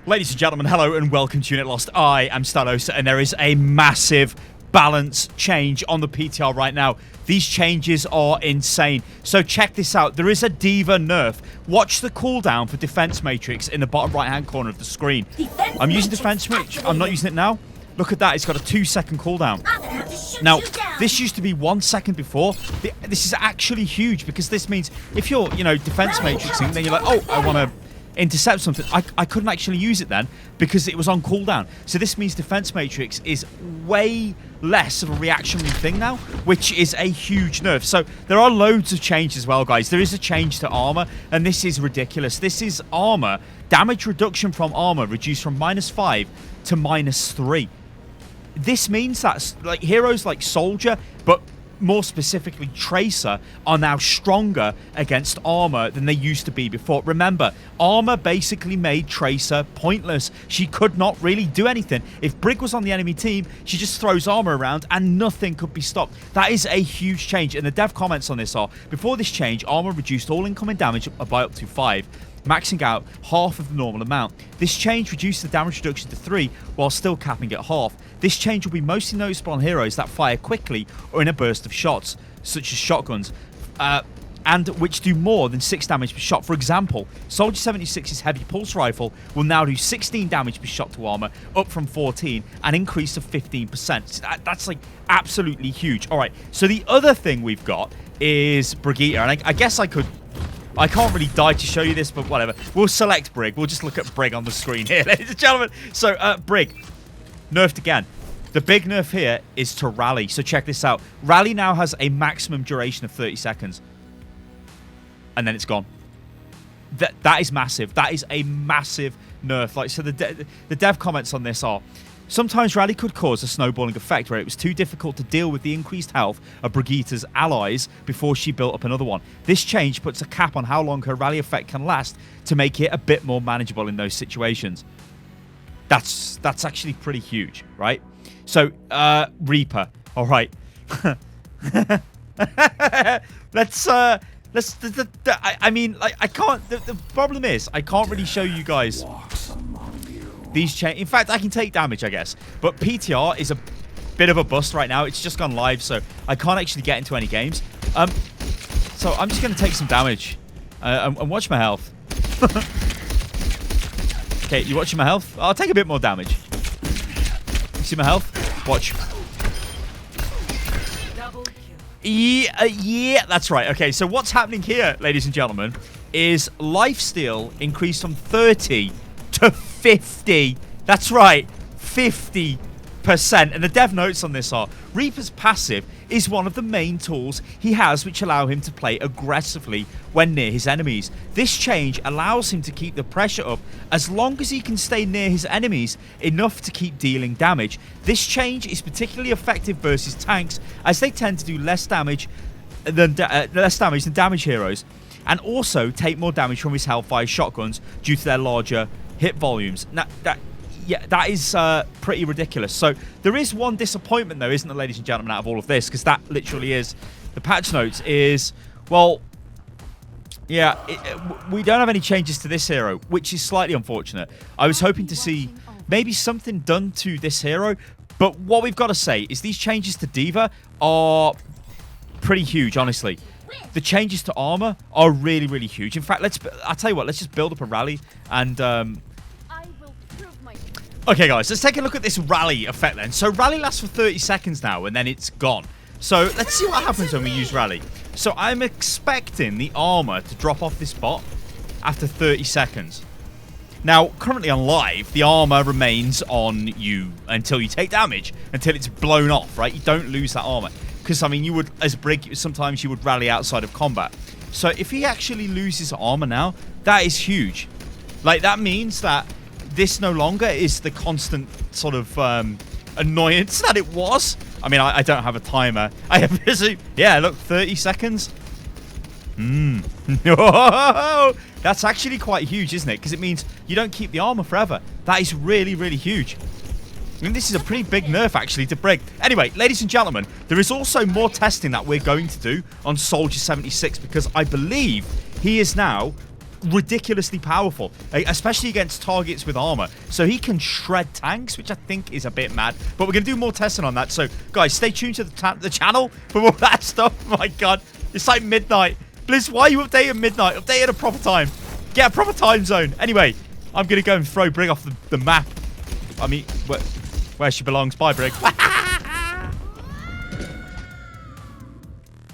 Ladies and gentlemen, hello and welcome to Unit Lost. I am Stylosa, and there is a massive balance change on the PTR right now. These changes are insane. So check this out. There is a Diva nerf. Watch the cooldown for Defense Matrix in the bottom right-hand corner of the screen. I'm using Defense Matrix. I'm not using it now. Look at that. It's got a 2-second cooldown. Now, this used to be 1 second before. This is actually huge because this means if you're, Defense Matrixing, then you're like, oh, I want to intercept something. I couldn't actually use it then because it was on cooldown. So this means Defense Matrix is way less of a reactionary thing now, which is a huge nerf. So there are loads of changes as well, guys. There is a change to armor, and this is ridiculous. This is armor. Damage reduction from armor reduced from -5 to -3. This means that like heroes like Soldier, but more specifically Tracer, are now stronger against armor than they used to be before. Remember, armor basically made Tracer pointless. She could not really do anything. If Brig was on the enemy team, she just throws armor around and nothing could be stopped. That is a huge change, and the dev comments on this are, before this change, armor reduced all incoming damage by up to 5, maxing out half of the normal amount. This change reduced the damage reduction to 3 while still capping at half. This change will be mostly noticeable on heroes that fire quickly or in a burst of shots, such as shotguns, and which do more than 6 damage per shot. For example, Soldier 76's heavy pulse rifle will now do 16 damage per shot to armor, up from 14, an increase of 15%. That's like absolutely huge. All right, so the other thing we've got is Brigitte, and I guess I can't really die to show you this, but whatever. We'll select Brig. We'll just look at Brig on the screen here, ladies and gentlemen. So, Brig, nerfed again. The big nerf here is to Rally. So check this out. Rally now has a maximum duration of 30 seconds. And then it's gone. That is massive. That is a massive nerf. Like, so the dev comments on this are, sometimes Rally could cause a snowballing effect where it was too difficult to deal with the increased health of Brigitte's allies before she built up another one. This change puts a cap on how long her Rally effect can last to make it a bit more manageable in those situations. That's actually pretty huge, right? So, Reaper. All right. I mean, like, I can't. The problem is, I can't really show you guys these change. In fact, I can take damage, I guess. But PTR is a bit of a bust right now. It's just gone live, so I can't actually get into any games. So I'm just going to take some damage and watch my health. Okay, you watching my health? I'll take a bit more damage. You see my health? Watch. Yeah, that's right. Okay, so what's happening here, ladies and gentlemen, is lifesteal increased from 30 to 50. That's right, 50%. And the dev notes on this are, Reaper's passive is one of the main tools he has which allow him to play aggressively when near his enemies. This change allows him to keep the pressure up as long as he can stay near his enemies enough to keep dealing damage. This change is particularly effective versus tanks as they tend to do less damage than damage heroes, and also take more damage from his Hellfire shotguns due to their larger hit volumes. Now, that is pretty ridiculous. So there is one disappointment, though, isn't there, ladies and gentlemen, out of all of this? Because that literally is the patch notes is, well, yeah, we don't have any changes to this hero, which is slightly unfortunate. I was hoping to see maybe something done to this hero, but what we've got to say is these changes to Diva are pretty huge, honestly. The changes to armor are really, really huge. In fact, I'll tell you what, let's just build up a Rally and okay, guys, let's take a look at this Rally effect then. So Rally lasts for 30 seconds now, and then it's gone. So let's see what happens when we use Rally. So I'm expecting the armor to drop off this bot after 30 seconds. Now, currently on live, the armor remains on you until you take damage, until it's blown off, right? You don't lose that armor. Because, I mean, you would, as a Brig, sometimes you would Rally outside of combat. So if he actually loses armor now, that is huge. Like, that means that this no longer is the constant sort of annoyance that it was. I mean, I don't have a timer. I have busy. Yeah, look, 30 seconds. That's actually quite huge, isn't it? Because it means you don't keep the armor forever. That is really, really huge. I mean, this is a pretty big nerf, actually, to Brig. Anyway, ladies and gentlemen, there is also more testing that we're going to do on Soldier 76 because I believe he is now ridiculously powerful, especially against targets with armor. So he can shred tanks, which I think is a bit mad. But we're going to do more testing on that. So, guys, stay tuned to the channel for more of that stuff. Oh my God. It's like midnight. Blizz, why are you updating midnight? Update at a proper time. Get a proper time zone. Anyway, I'm going to go and throw Brig off the map. I mean, where she belongs. Bye, Brig.